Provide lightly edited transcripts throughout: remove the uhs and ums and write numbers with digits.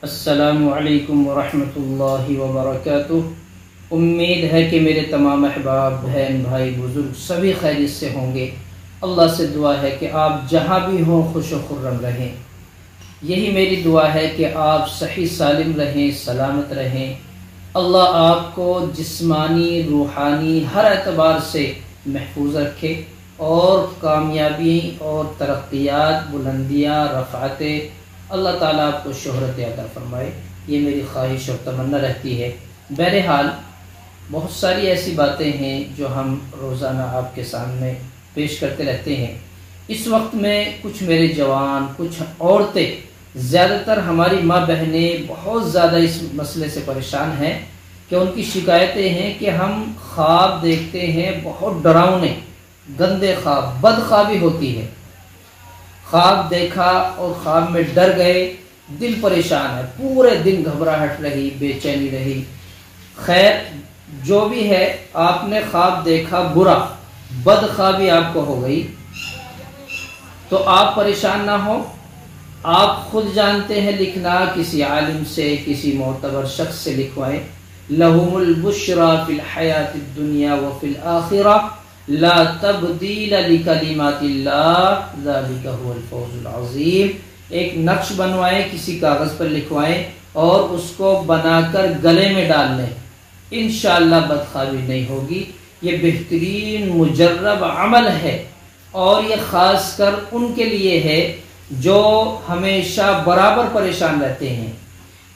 السلام علیکم ورحمۃ اللہ وبرکاتہ۔ امید ہے کہ میرے تمام احباب، بہن، بھائی، بزرگ سبھی خیریت سے ہوں گے۔ اللہ سے دعا ہے کہ آپ جہاں بھی ہوں خوش و خرم رہیں۔ یہی میری دعا ہے کہ آپ صحیح سالم رہیں، سلامت رہیں۔ اللہ آپ کو جسمانی، روحانی ہر اعتبار سے محفوظ رکھے اور کامیابی اور ترقیات، بلندیاں، رفعتیں اللہ تعالیٰ آپ کو شہرت عطا فرمائے، یہ میری خواہش اور تمنا رہتی ہے۔ بہرحال بہت ساری ایسی باتیں ہیں جو ہم روزانہ آپ کے سامنے پیش کرتے رہتے ہیں۔ اس وقت میں کچھ میرے جوان، کچھ عورتیں، زیادہ تر ہماری ماں بہنیں بہت زیادہ اس مسئلے سے پریشان ہیں کہ ان کی شکایتیں ہیں کہ ہم خواب دیکھتے ہیں بہت ڈراؤنے، گندے خواب، بد خوابی ہوتی ہے۔ خواب دیکھا اور خواب میں ڈر گئے، دل پریشان ہے، پورے دن گھبراہٹ رہی، بے چینی رہی۔ خیر جو بھی ہے، آپ نے خواب دیکھا برا، بد خوابی آپ کو ہو گئی تو آپ پریشان نہ ہو۔ آپ خود جانتے ہیں لکھنا، کسی عالم سے، کسی معتبر شخص سے لکھوائیں۔ لہم البشرا فی الحیات الدنیا وفی الآخرہ لا تبدیل لکلمات اللہ ذالک هو الفوز العظیم۔ ایک نقش بنوائیں، کسی کاغذ پر لکھوائیں اور اس کو بنا کر گلے میں ڈال لیں، انشاءاللہ بدخوابی نہیں ہوگی۔ یہ بہترین مجرب عمل ہے اور یہ خاص کر ان کے لیے ہے جو ہمیشہ برابر پریشان رہتے ہیں۔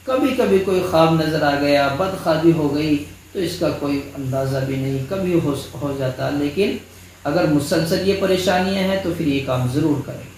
کبھی کبھی کوئی خواب نظر آ گیا، بدخوابی ہو گئی تو اس کا کوئی اندازہ بھی نہیں، کبھی ہو جاتا، لیکن اگر مسلسل یہ پریشانیاں ہیں تو پھر یہ کام ضرور کریں۔